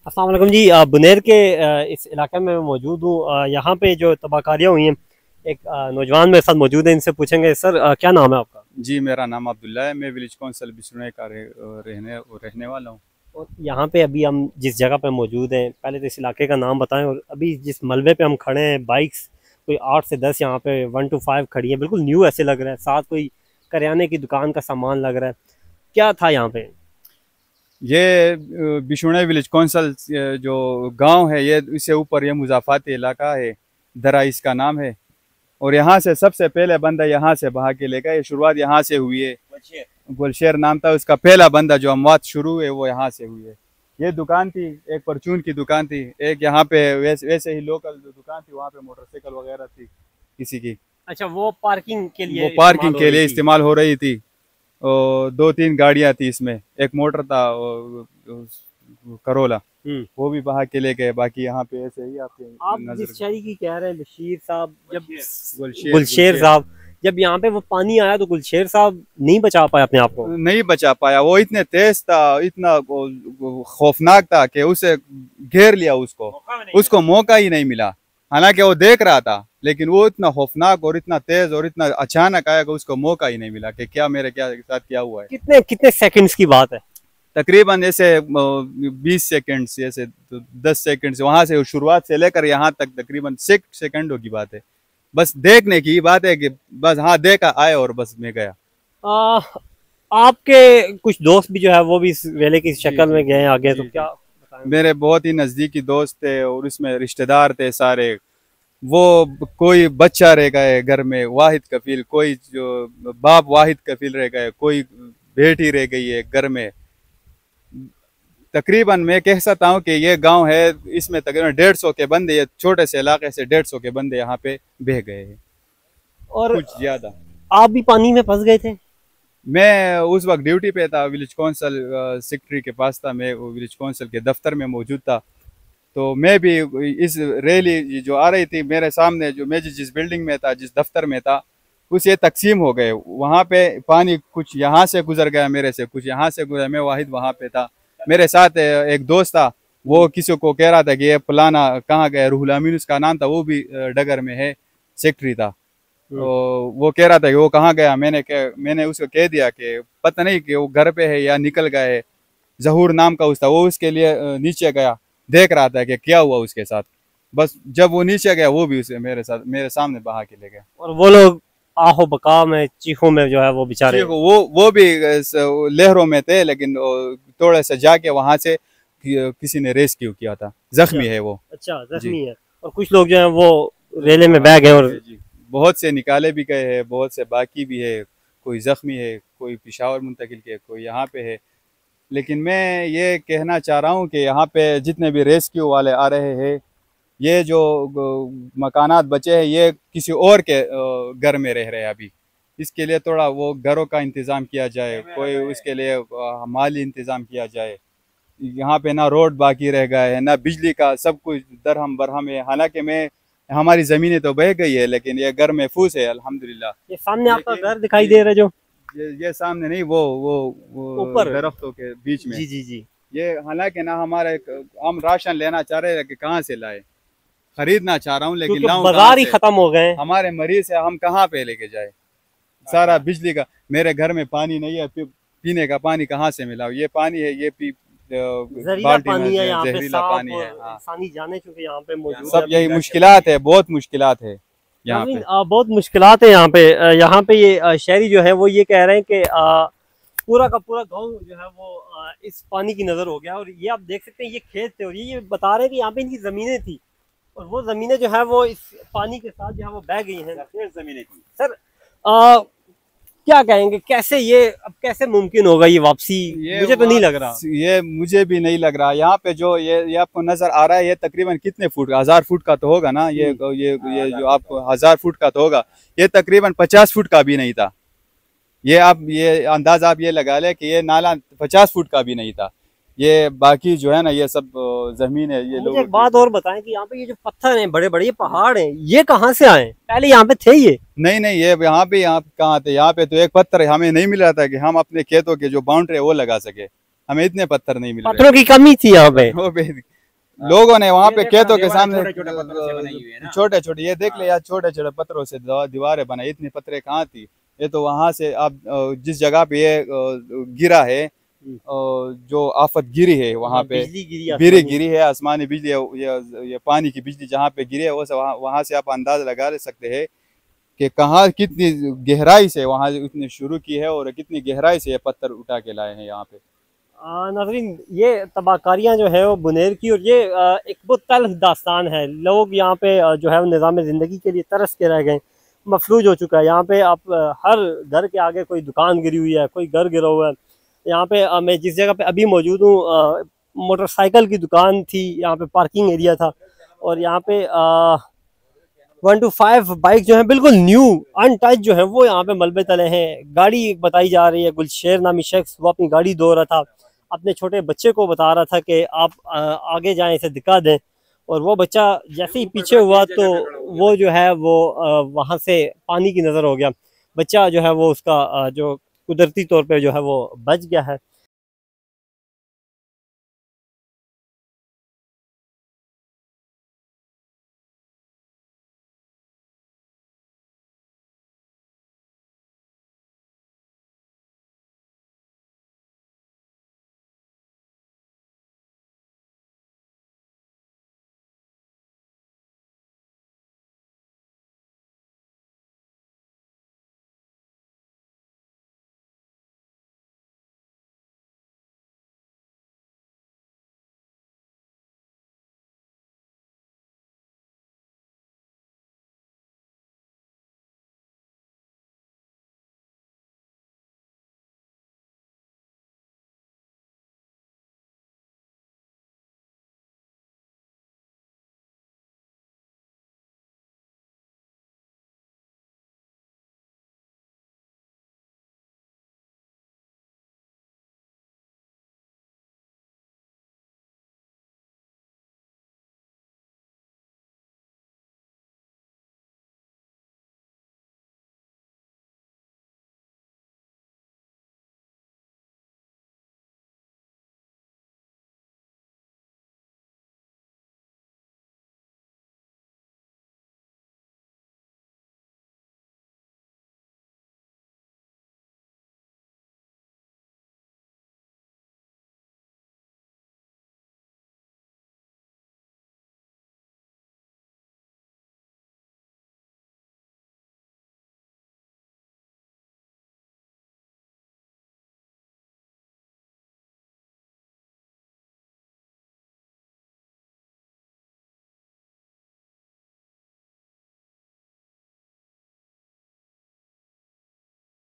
अस्सलाम वालेकुम जी। बुनेर के इस इलाके में मैं मौजूद हूँ। यहाँ पे जो तबाहकारियाँ हुई हैं, एक नौजवान मेरे साथ मौजूद है, इनसे पूछेंगे। सर, क्या नाम है आपका? जी, मेरा नाम अब्दुल्ला है। मैं विलेज कौंसल बिसुने का रहने वाला हूँ। और यहाँ पे अभी हम जिस जगह पे मौजूद हैं, पहले तो इस इलाके का नाम बताएं। और अभी जिस मलबे पे हम खड़े हैं, बाइक्स कोई 8 से 10 यहाँ पे 1 to 5 खड़ी हैं, बिल्कुल न्यू ऐसे लग रहा है। साथ कोई करियाने की दुकान का सामान लग रहा है। क्या था यहाँ पे? ये बिशुणे विलेज कौंसल जो गांव है, ये इससे ऊपर ये मुजाफाती इलाका है। दरा इसका नाम है। और यहाँ से सबसे पहले बंदा यहाँ से बहा के ले गए। शुरुआत यहाँ से हुई है। गुलशेर नाम था उसका। पहला बंदा जो अमवात शुरू है वो यहाँ से हुई है। ये दुकान थी, एक परचून की दुकान थी। एक यहाँ पे वैसे ही लोकल जो दुकान थी, वहाँ पे मोटरसाइकिल वगैरह थी किसी की। अच्छा, वो पार्किंग के लिए वो इस्तेमाल पार्किंग हो के रही लिए थी। इस्तेमाल हो रही थी। और 2-3 गाड़ियां थी इसमें। एक मोटर था, करोला। हम्म। वो भी बहा के ले गए। बाकी यहाँ पे ऐसे ही आपके आप नजर। जिस शायरी की कह रहे हैं, बशीर साहब, जब गुलशेर गुलशेर गुलशेर साहब, जब यहाँ पे वो पानी आया तो गुलशेर साहब नहीं बचा पाए अपने आप को। नहीं बचा पाया। वो इतने तेज था, इतना वो खौफनाक था कि उसे घेर लिया। उसको मौका ही नहीं मिला। हालांकि वो देख रहा था, लेकिन वो इतना खौफनाक और इतना तेज और इतना अचानक आया कि उसको मौका ही नहीं मिला कि क्या मेरे साथ क्या हुआ है। कितने कितने सेकंड्स की बात है? तकरीबन जैसे 20 सेकंड से, जैसे 10 सेकंड से, वहां से शुरुआत से लेकर यहाँ तक तकरीबन 6 सेकंडों की बात है। बस देखने की बात है कि बस हाँ देखा आए और बस मैं गया। आ, आपके कुछ दोस्त भी जो है वो भी इस वेले की जी शक्ल जी में गए हैं आगे, तो जी क्या जी। बताएंगे? मेरे बहुत ही नज़दीकी दोस्त थे और उसमें रिश्तेदार थे सारे। वो कोई बच्चा रह गए घर में वाहिद कफील, कोई जो बाप वाहिद कफील रह गए, कोई बेटी रह गई है घर में। तकरीबन मैं कह सकता हूँ कि ये गांव है, इसमें तकरीबन 150 के बंदे, ये छोटे से इलाके से 150 के बंदे यहाँ पे बह गए हैं। और कुछ ज्यादा। आप भी पानी में फंस गए थे? मैं उस वक्त ड्यूटी पे था, विलेज कौंसल सेक्रेटरी के पास था। मैं विलेज कौंसल के दफ्तर में मौजूद था। तो मैं भी इस रैली जो आ रही थी मेरे सामने, जो मैं जिस बिल्डिंग में था, जिस दफ्तर में था, कुछ ये तकसीम हो गए। वहाँ पे पानी कुछ यहाँ से गुजर गया मेरे से, कुछ यहाँ से गुजरा। मैं वाहिद वहाँ पे था। मेरे साथ एक दोस्त था। वो किसी को कह रहा था कि ये फलाना कहाँ गया, रूहुल अमीन उसका नाम था, वो भी डगर में है, सेक्रेटरी था। हम्म। तो वो कह रहा था कि वो कहाँ गया। मैंने उसको कह दिया कि पता नहीं कि वो घर पे है या निकल गया है। जहूर नाम का उसका, वो उसके लिए नीचे गया, देख रहा था कि क्या हुआ उसके साथ। बस जब वो नीचे गया, वो भी उसे मेरे साथ मेरे सामने बहा के ले गया। और वो लोग आहो बका में, चीखों में जो है वो जी, बेचारे। वो भी लहरों में थे, लेकिन थोड़े से जाके वहां से किसी ने रेस्क्यू किया था। अच्छा। जख्मी है वो। अच्छा, जी जख्मी है। और कुछ लोग जो है वो रेले में बह गए। और जी जी। बहुत से निकाले भी गए हैं, बहुत से बाकी भी है। कोई जख्मी है, कोई पिशावर मुंतकिल के, कोई यहाँ पे है। लेकिन मैं ये कहना चाह रहा हूँ कि यहाँ पे जितने भी रेस्क्यू वाले आ रहे हैं, ये जो मकानात बचे हैं, ये किसी और के घर में रह रहे हैं अभी। इसके लिए थोड़ा वो घरों का इंतज़ाम किया जाए, कोई उसके लिए माली इंतज़ाम किया जाए। यहाँ पे ना रोड बाकी रह गया है, ना बिजली का, सब कुछ दरहम बरहम है। हालांकि मैं हमारी ज़मीनें तो बह गई है, लेकिन ये घर महफूज है अल्हम्दुलिल्लाह। ये सामने आपका लेकिन घर दिखाई जी दे रहा है जी। जो ये सामने नहीं, वो ऊपर। दरख्तों के बीच में। जी जी जी। ये हालांकि ना हमारे, हम राशन लेना चाह रहे हैं कि कहाँ से लाए, खरीदना चाह रहा हूँ, लेकिन क्योंकि लाऊं कहाँ बाजार ही से। खत्म हो गए हैं। हमारे मरीज है, हम कहाँ पे लेके जाए। सारा बिजली का, मेरे घर में पानी नहीं है, पीने का पानी कहाँ से मिला। ये पानी है, ये जहरीला बाल्टी में पानी है यहाँ पे, जहरीला सांप पानी है। और हाँ, इंसानी जाने चूंकि यहाँ पे मौजूद है सब अभी। यही मुश्किलात है, बहुत मुश्किलात है यहाँ नाज़रीन, पे। बहुत मुश्किलात है यहाँ पे। यहाँ पे ये शहरी जो है वो ये कह रहे हैं कि पूरा का पूरा गांव जो है वो इस पानी की नजर हो गया। और ये आप देख सकते हैं, ये खेत थे, और ये बता रहे हैं कि यहाँ पे इनकी जमीनें थी, और वो जमीनें जो है वो इस पानी के साथ जो है वो बह गई हैं। जमीनें थी सर। क्या कहेंगे, कैसे ये अब कैसे मुमकिन होगा ये वापसी? ये मुझे तो नहीं लग रहा। ये मुझे भी नहीं लग रहा। यहाँ पे जो ये आपको नजर आ रहा है, ये तकरीबन कितने फुट, 1000 फुट का तो होगा ना। ये जो आपको 1000 फुट का तो होगा, ये तकरीबन 50 फुट का भी नहीं था। ये आप ये अंदाज आप ये लगा ले कि ये नाला 50 फुट का भी नहीं था। ये बाकी जो है ना, ये सब जमीन है, ये मुझे लोगों एक की। बात और बताएं कि यहाँ पे ये जो पत्थर हैं, बड़े बड़े ये पहाड़ हैं, ये कहाँ से आए? पहले यहाँ पे थे ये? नहीं नहीं, ये यहाँ पे, यहाँ कहाँ थे। यहाँ पे तो एक पत्थर हमें नहीं मिल रहा था कि हम अपने खेतों के जो बाउंड्री है वो लगा सके। हमें इतने पत्थर नहीं मिल रहे। पत्थरों की कमी थी यहाँ पे। वो भी लोगों ने वहाँ पे ये खेतों के दीवारें सामने छोटे-छोटे पत्थरों से बनाई हुई है ना। छोटे छोटे, ये देख ले यार, छोटे छोटे पत्थरों से दीवारें बनाई, इतनी पत्थरें कहाँ थी। ये तो वहाँ से आप जिस जगह पे ये गिरा है, जो आफत गिरी है वहाँ पे, बिजली बिजली गिरी है, आसमानी बिजली, ये पानी की बिजली जहाँ पे गिरी है, वो से वहाँ से आप अंदाजा लगा सकते हैं कि कहाँ कितनी गहराई से वहाँ उसने शुरू की है और कितनी गहराई से ये पत्थर उठा के लाए हैं यहाँ पे। नाज़रीन, ये तबाहकारियाँ जो है वो बुनेर की, और ये एक बहुत तल्ख दास्तान है। लोग यहाँ पे जो है वो निज़ाम ज़िंदगी के लिए तरस के रह गए, मफलूज हो चुका है। यहाँ पे आप हर घर के आगे कोई दुकान गिरी हुई है, कोई घर गिरा हुआ है। यहाँ पे मैं जिस जगह पे अभी मौजूद हूँ, मोटरसाइकिल की दुकान थी, यहाँ पे पार्किंग एरिया था, और यहाँ पे 1 to 5 बाइक जो है बिल्कुल न्यू अनटच जो है वो यहाँ पे मलबे तले हैं। गाड़ी एक बताई जा रही है, गुलशेर नामी शख्स वो अपनी गाड़ी धो रहा था, अपने छोटे बच्चे को बता रहा था कि आप आगे जाएं, इसे दिखा दें, और वो बच्चा जैसे ही पीछे हुआ तो वो जो है वो वहाँ से पानी की नज़र हो गया। बच्चा जो है वो उसका जो कुदरती तौर पे जो है वो बच गया है।